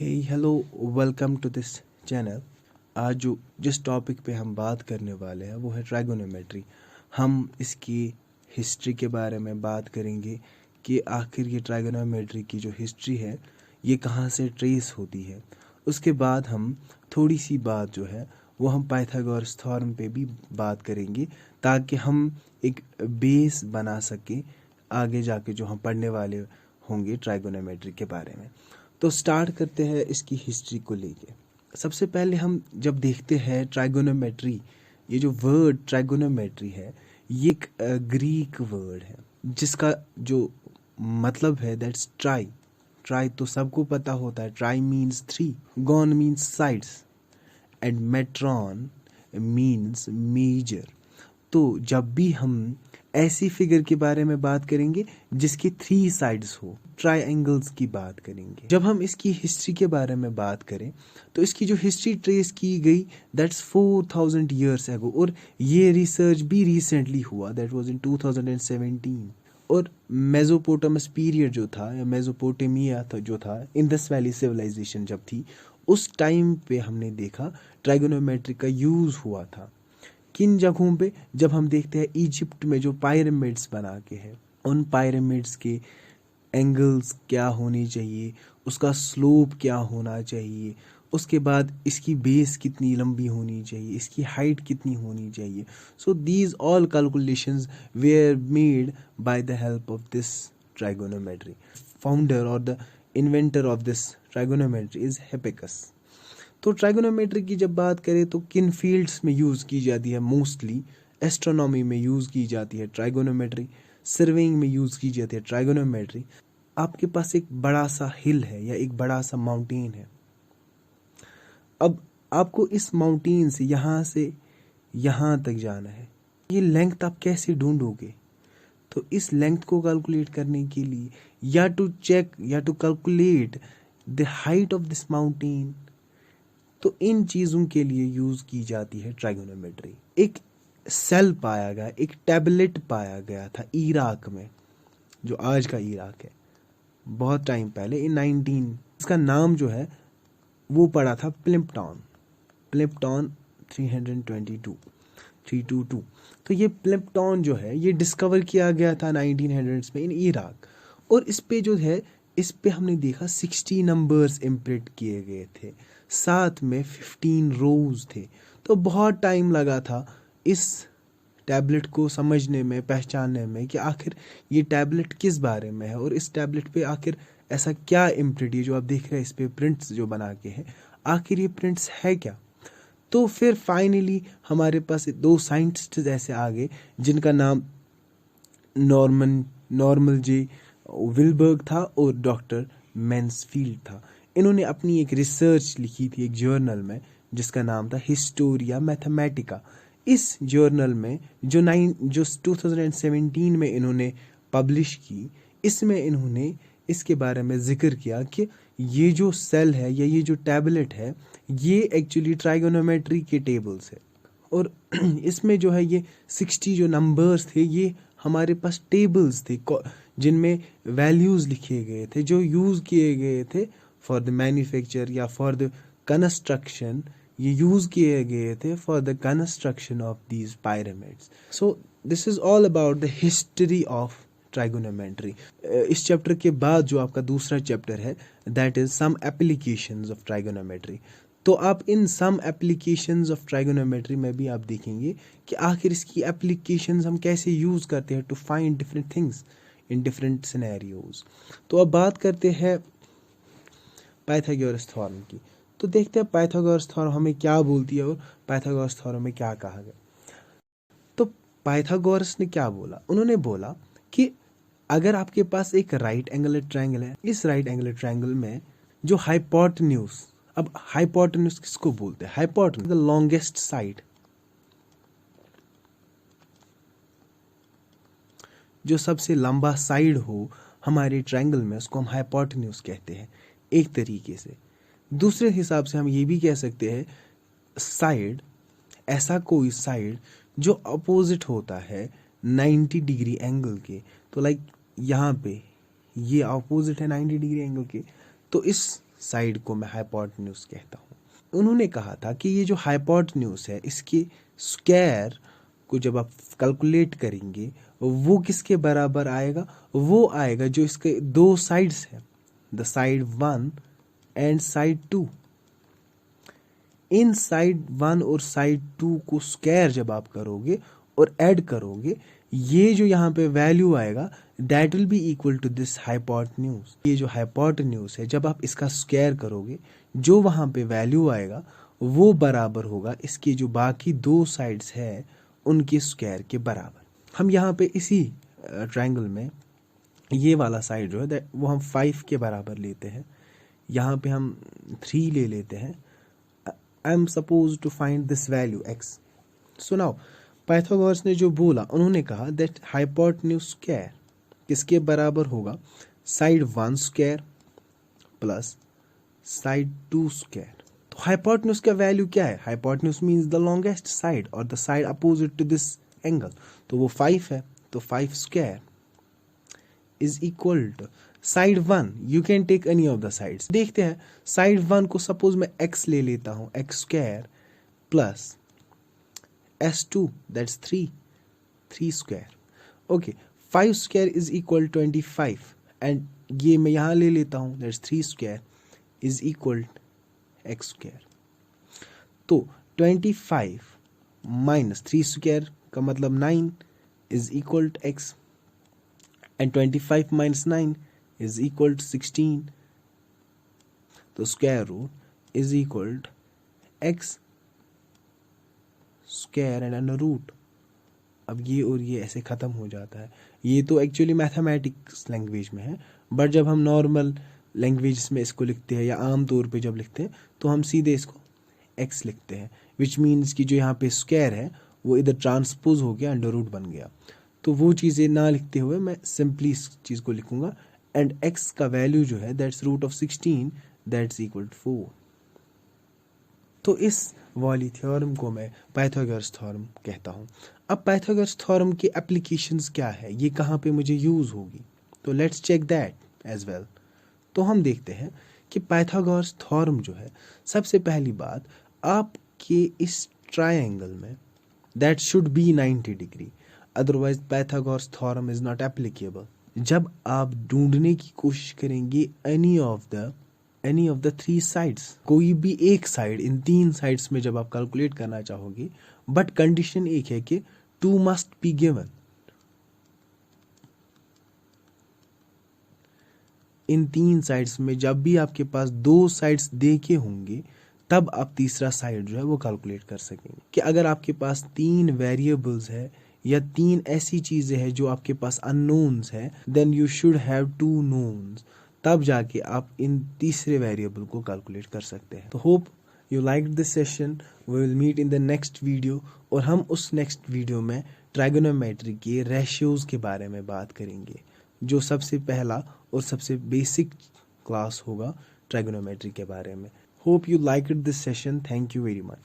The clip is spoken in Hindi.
Hey hello, welcome to this channel. आज जिस टॉपिक पे हम बात करने वाले हैं वो है ट्राइगोनोमेट्री। हम इसकी हिस्ट्री के बारे में बात करेंगे कि आखिर ये ट्राइगोनोमेट्री की जो हिस्ट्री है ये कहाँ से ट्रेस होती है। उसके बाद हम थोड़ी सी बात जो है वो हम पाइथागोरस थ्योरम पे भी बात करेंगे ताकि हम एक बेस बना सकें आगे जाके जो हम पढ़ने वाले होंगे ट्राइगोनोमेट्री के बारे में। तो स्टार्ट करते हैं इसकी हिस्ट्री को लेके। सबसे पहले हम जब देखते हैं ट्राइगोनोमेट्री, ये जो वर्ड ट्राइगोनोमेट्री है ये एक ग्रीक वर्ड है जिसका जो मतलब है दैट्स ट्राई। ट्राई तो सबको पता होता है, tri means three, gon means sides and metron means measure. तो जब भी हम ऐसी फिगर के बारे में बात करेंगे जिसकी थ्री साइड्स हो, ट्राइंगल्स की बात करेंगे। जब हम इसकी हिस्ट्री के बारे में बात करें तो इसकी जो हिस्ट्री ट्रेस की गई दैट्स 4000 ईयर्स एगो, और ये रिसर्च भी रिसेंटली हुआ, दैट वाज इन 2017। और मेसोपोटामस पीरियड जो था या मेसोपोटामिया था जो था, इंडस वैली सिविलाइजेशन जब थी उस टाइम पे हमने देखा ट्राइगोनोमेट्री का यूज हुआ था। किन जगहों पे? जब हम देखते हैं इजिप्ट में जो पायरामिड्स बना के है, उन पायरामिड्स के एंगल्स क्या होने चाहिए, उसका स्लोप क्या होना चाहिए, उसके बाद इसकी बेस कितनी लंबी होनी चाहिए, इसकी हाइट कितनी होनी चाहिए। So these all calculations were made by the help of this trigonometry. Founder और the inventor of this trigonometry is Hipparchus. तो ट्राइगोनोमेट्री की जब बात करें तो किन फील्ड्स में यूज़ की जाती है? मोस्टली एस्ट्रोनॉमी में यूज़ की जाती है ट्राइगोनोमेट्री, सर्वेइंग में यूज़ की जाती है ट्राइगोनोमेट्री। आपके पास एक बड़ा सा हिल है या एक बड़ा सा माउंटेन है, अब आपको इस माउंटेन से यहाँ तक जाना है। ये लेंथ आप कैसे ढूंढोगे? तो इस लेंथ को कैलकुलेट करने के लिए या टू चेक या to calculate the height of this mountain, तो इन चीज़ों के लिए यूज़ की जाती है ट्राइगोनोमेट्री। एक सेल पाया गया, एक टैबलेट पाया गया था इराक में, जो आज का इराक है, बहुत टाइम पहले इन 19, इसका नाम जो है वो पड़ा था प्लिम्पटॉन। प्लिम्पटॉन 322। तो ये प्लिम्पटॉन जो है ये डिस्कवर किया गया था 1900s में इन इराक। और इस पे जो है इस पे हमने देखा 60 नंबर्स इम्प्रिंट किए गए थे, साथ में 15 रोज थे। तो बहुत टाइम लगा था इस टैबलेट को समझने में, पहचानने में कि आखिर ये टैबलेट किस बारे में है और इस टैबलेट पे आखिर ऐसा क्या इम्प्रिंट, ये जो आप देख रहे हैं इस पे प्रिंट्स जो बना के हैं, आखिर ये प्रिंट्स है क्या। तो फिर फाइनली हमारे पास दो साइंटिस्ट ऐसे आ गए जिनका नाम नॉर्मल जे विलबर्ग था और डॉक्टर मैन्सफील्ड था। इन्होंने अपनी एक रिसर्च लिखी थी एक जर्नल में जिसका नाम था हिस्टोरिया मैथमेटिका। इस जर्नल में जो 2017 में इन्होंने पब्लिश की, इसमें इन्होंने इसके बारे में जिक्र किया कि ये जो सेल है या ये जो टैबलेट है ये एक्चुअली ट्राइगोनोमेट्री के टेबल्स है। और इसमें जो है ये 60 जो नंबर्स थे ये हमारे पास टेबल्स थे जिनमें वैल्यूज़ लिखे गए थे जो यूज़ किए गए थे फॉर द मैन्युफैक्चर या फॉर द कंस्ट्रक्शन। ये यूज़ किए गए थे for the construction of these pyramids. So this is all about the history of trigonometry. इस चैप्टर के बाद जो आपका दूसरा चैप्टर है that is some applications of trigonometry. तो आप इन सम एप्लीकेशंस ऑफ ट्राइगोनोमेट्री में भी आप देखेंगे कि आखिर इसकी एप्लीकेशंस हम कैसे यूज़ करते हैं to find different things in different scenarios. तो अब बात करते हैं पाइथागोरस थ्योरम की। तो देखते हैं पाइथागोरस थ्योरम हमें क्या बोलती है और पाइथागोरस थ्योरम में क्या कहा गया। तो पाइथागोरस ने क्या बोला? उन्होंने बोला कि अगर आपके पास एक राइट एंगल ट्रायंगल है, इस राइट एंगल ट्रायंगल में जो हाइपोटेन्यूज, अब हाइपोटेन्यूज किसको बोलते हैं? हाइपोटेन्यूज द लॉन्गेस्ट साइड, जो सबसे लंबा साइड हो हमारे ट्रायंगल में उसको हम हाइपोटेन्यूज कहते हैं एक तरीके से। दूसरे हिसाब से हम ये भी कह सकते हैं साइड, ऐसा कोई साइड जो अपोजिट होता है 90 डिग्री एंगल के। तो लाइक यहाँ पे ये अपोजिट है 90 डिग्री एंगल के, तो इस साइड को मैं हाइपोटेन्यूज कहता हूँ। उन्होंने कहा था कि ये जो हाइपोटेन्यूज है इसके स्क्वायर को जब आप कैलकुलेट करेंगे वो किसके बराबर आएगा, वो आएगा जो इसके दो साइड्स हैं, the side 1 and side 2। In side 1 और साइड 2 को स्क्वायर जब आप करोगे और ऐड करोगे, ये जो यहाँ पे वैल्यू आएगा that will be equal to this hypotenuse. ये जो हाइपोटेन्यूज है जब आप इसका स्क्वायर करोगे जो वहाँ पे वैल्यू आएगा वो बराबर होगा इसके जो बाकी दो साइड्स है उनके स्क्वायर के बराबर। हम यहाँ पे इसी ट्रायंगल में ये वाला साइड जो है वो हम 5 के बराबर लेते हैं, यहाँ पे हम 3 ले लेते हैं। I am suppose to find this value x। So now Pythagoras ने जो बोला, उन्होंने कहा दैट हाइपोटेन्यूज स्क्वायर किसके बराबर होगा, side 1 square plus side 2 square. तो हाइपोटेन्यूज का वैल्यू क्या है, hypotenuse means the longest side और the side opposite to this angle, तो वो 5 है, तो 5 square is equal to side 1, you can take any of the sides. देखते हैं साइड 1 को सपोज मैं x ले लेता हूं, x square plus s2 that's 3 square. Okay, 5 square is equal 25 and ये मैं यहां ले लेता हूं that's 3 square is equal x square. तो 25 माइनस 3 स्क्वायर का मतलब 9 is equal to x and 25 minus 9 is equal to 16, तो square root is equal to x square and under root. अब ये और ये ऐसे खत्म हो जाता है। ये तो एक्चुअली मैथमेटिक्स लैंग्वेज में है, बट जब हम नॉर्मल लैंग्वेज में इसको लिखते हैं या आम तौर पे जब लिखते हैं तो हम सीधे इसको x लिखते हैं, विच मीन्स कि जो यहाँ पे स्क्वायर है वो इधर ट्रांसपोज हो गया, अंडर रूट बन गया। तो वो चीज़ें ना लिखते हुए मैं सिंपली इस चीज़ को लिखूंगा एंड x का वैल्यू जो है that's root of 16 that's equal to 4। तो इस वाली थ्योरम को मैं पाइथागोरस थ्योरम कहता हूँ। अब पाइथागोरस थ्योरम की एप्लीकेशंस क्या है, ये कहाँ पे मुझे यूज होगी, तो let's check that as well. तो हम देखते हैं कि पाइथागोरस थ्योरम जो है, सबसे पहली बात आपके इस ट्रायंगल में that should be 90 degree, otherwise Pythagoras theorem is not applicable. जब आप ढूंढने की कोशिश करेंगे एनी ऑफ द 3 साइड्स, कोई भी एक साइड इन 3 साइड्स में जब आप कैलकुलेट करना चाहोगे, बट कंडीशन एक है कि 2 must be given. In 3 sides में जब भी आपके पास 2 साइड्स देखे होंगे तब आप तीसरा साइड जो है वो कैलकुलेट कर सकेंगे। कि अगर आपके पास 3 वेरिएबल्स है या 3 ऐसी चीजें हैं जो आपके पास अननोन्स है, देन यू शुड हैव 2 नोन्स, तब जाके आप इन तीसरे वेरिएबल को कैलकुलेट कर सकते हैं। तो hope you like this session, we will meet in the next video, और हम उस नेक्स्ट वीडियो में ट्राइगोनोमेट्री के रेशियोज के बारे में बात करेंगे, जो सबसे पहला और सबसे बेसिक क्लास होगा ट्राइगोनोमेट्री के बारे में। Hope you like this session, thank you very much.